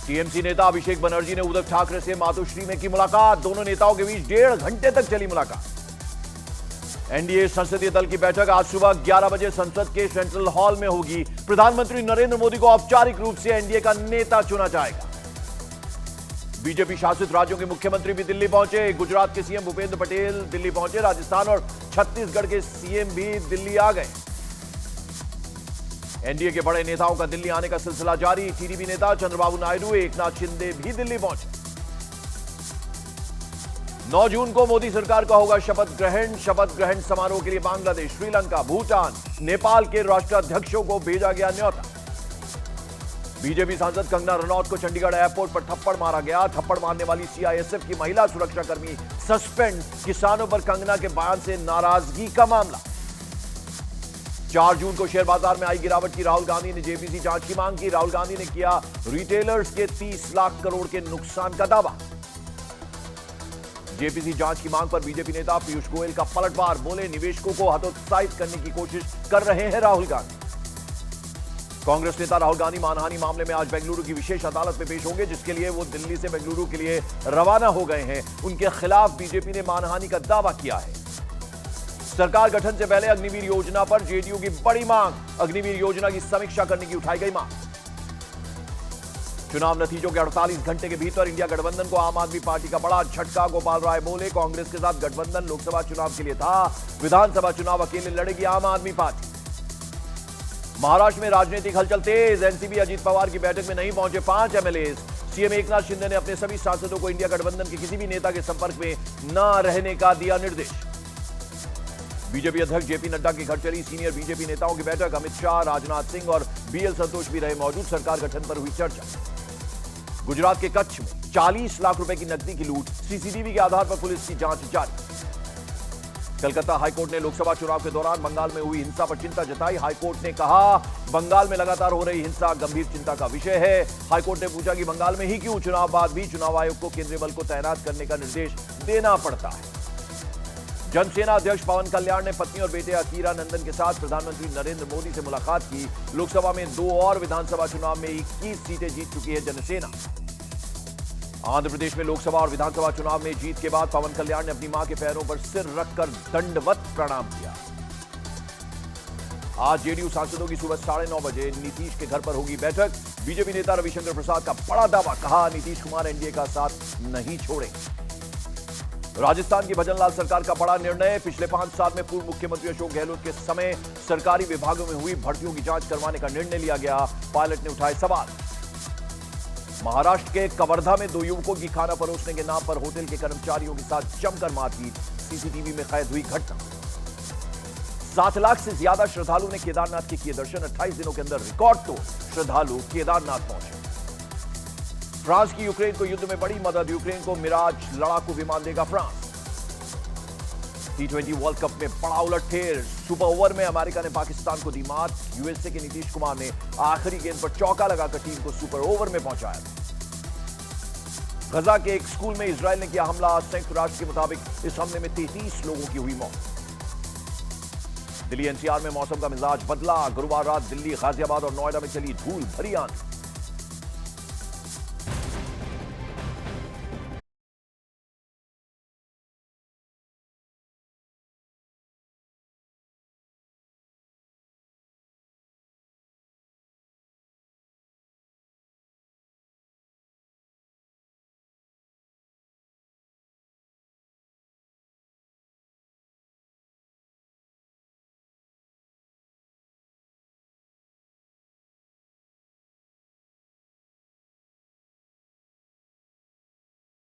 TMC नेता अभिषेक बनर्जी ने उद्धव ठाकरे से मातोश्री में की मुलाकात। दोनों नेताओं के बीच 1.5 घंटे तक चली मुलाकात। एनडीए संसदीय दल की बैठक आज सुबह 11 बजे संसद के सेंट्रल हॉल में होगी। प्रधानमंत्री नरेंद्र मोदी को औपचारिक रूप से एनडीए का नेता चुना जाएगा। बीजेपी शासित राज्यों के मुख्यमंत्री भी दिल्ली पहुंचे। गुजरात के सीएम भूपेंद्र पटेल दिल्ली पहुंचे। राजस्थान और छत्तीसगढ़ के सीएम भी दिल्ली आ गए। एनडीए के बड़े नेताओं का दिल्ली आने का सिलसिला जारी। टीडीपी नेता चंद्रबाबू नायडू, एकनाथ शिंदे भी दिल्ली पहुंचे। 9 जून को मोदी सरकार का होगा शपथ ग्रहण समारोह के लिए बांग्लादेश, श्रीलंका, भूटान, नेपाल के राष्ट्राध्यक्षों को भेजा गया न्योता। बीजेपी सांसद कंगना रनौत को चंडीगढ़ एयरपोर्ट पर थप्पड़ मारा गया। थप्पड़ मारने वाली सीआईएसएफ की महिला सुरक्षाकर्मी सस्पेंड। किसानों पर कंगना के बयान से नाराजगी का मामला। 4 जून को शेयर बाजार में आई गिरावट की राहुल गांधी ने जेपीसी जांच की मांग की। राहुल गांधी ने किया रिटेलर्स के 30 लाख करोड़ के नुकसान का दावा। जेपीसी जांच की मांग पर बीजेपी नेता पीयूष गोयल का पलटवार। बोले निवेशकों को हतोत्साहित करने की कोशिश कर रहे हैं राहुल गांधी। कांग्रेस नेता राहुल गांधी मानहानि मामले में आज बेंगलुरु की विशेष अदालत में पेश होंगे, जिसके लिए वो दिल्ली से बेंगलुरु के लिए रवाना हो गए हैं। उनके खिलाफ बीजेपी ने मानहानि का दावा किया है। सरकार गठन से पहले अग्निवीर योजना पर जेडीयू की बड़ी मांग। अग्निवीर योजना की समीक्षा करने की उठाई गई मांग। चुनाव नतीजों के 48 घंटे के भीतर इंडिया गठबंधन को आम आदमी पार्टी का बड़ा झटका। गोपाल राय बोले कांग्रेस के साथ गठबंधन लोकसभा चुनाव के लिए था, विधानसभा चुनाव अकेले लड़ेगी आम आदमी पार्टी। महाराष्ट्र में राजनीतिक हलचल तेज। एनसीपी अजीत पवार की बैठक में नहीं पहुंचे 5 एमएलए। सीएम एकनाथ शिंदे ने अपने सभी सांसदों को इंडिया गठबंधन के किसी भी नेता के संपर्क में न रहने का दिया निर्देश। बीजेपी अध्यक्ष जेपी नड्डा के घर चली सीनियर बीजेपी नेताओं की बैठक। अमित शाह, राजनाथ सिंह और बीएल संतोष भी रहे मौजूद। सरकार गठन पर हुई चर्चा। गुजरात के कच्छ में 40 लाख रुपए की नकदी की लूट। सीसीटीवी के आधार पर पुलिस की जांच जारी। कलकत्ता हाईकोर्ट ने लोकसभा चुनाव के दौरान बंगाल में हुई हिंसा पर चिंता जताई। हाईकोर्ट ने कहा बंगाल में लगातार हो रही हिंसा गंभीर चिंता का विषय है। हाईकोर्ट ने पूछा कि बंगाल में ही क्यों चुनाव बाद भी चुनाव आयोग को केंद्रीय बल को तैनात करने का निर्देश देना पड़ता है। जनसेना अध्यक्ष पवन कल्याण ने पत्नी और बेटे अकीरा नंदन के साथ प्रधानमंत्री नरेंद्र मोदी से मुलाकात की। लोकसभा में 2 और विधानसभा चुनाव में 21 सीटें जीत चुकी है जनसेना। आंध्र प्रदेश में लोकसभा और विधानसभा चुनाव में जीत के बाद पवन कल्याण ने अपनी मां के पैरों पर सिर रखकर दंडवत प्रणाम किया। आज जेडीयू सांसदों की सुबह 9:30 बजे नीतीश के घर पर होगी बैठक। बीजेपी नेता रविशंकर प्रसाद का बड़ा दावा। कहा नीतीश कुमार एनडीए का साथ नहीं छोड़ेंगे। राजस्थान की भजनलाल सरकार का बड़ा निर्णय। पिछले 5 साल में पूर्व मुख्यमंत्री अशोक गहलोत के समय सरकारी विभागों में हुई भर्तियों की जांच करवाने का निर्णय लिया गया। पायलट ने उठाए सवाल। महाराष्ट्र के कवर्धा में 2 युवकों की खाना परोसने के नाम पर होटल के कर्मचारियों के साथ जमकर मारपीट। सीसीटीवी में कैद हुई घटना। 7 लाख से ज्यादा श्रद्धालु ने केदारनाथ के किए दर्शन। 28 दिनों के अंदर रिकॉर्ड तोड़ श्रद्धालु केदारनाथ पहुंचे। फ्रांस की यूक्रेन को युद्ध में बड़ी मदद। यूक्रेन को मिराज लड़ाकू विमान देगा फ्रांस। T20 वर्ल्ड कप में बड़ा उलटफेर। सुपर ओवर में अमेरिका ने पाकिस्तान को दी मात। यूएसए के नीतीश कुमार ने आखिरी गेंद पर चौका लगाकर टीम को सुपर ओवर में पहुंचाया। गजा के एक स्कूल में इजरायल ने किया हमला। संयुक्त राष्ट्र के मुताबिक इस हमले में 33 लोगों की हुई मौत। दिल्ली एनसीआर में मौसम का मिजाज बदला। गुरुवार रात दिल्ली, गाजियाबाद और नोएडा में चली धूल भरी आंधी।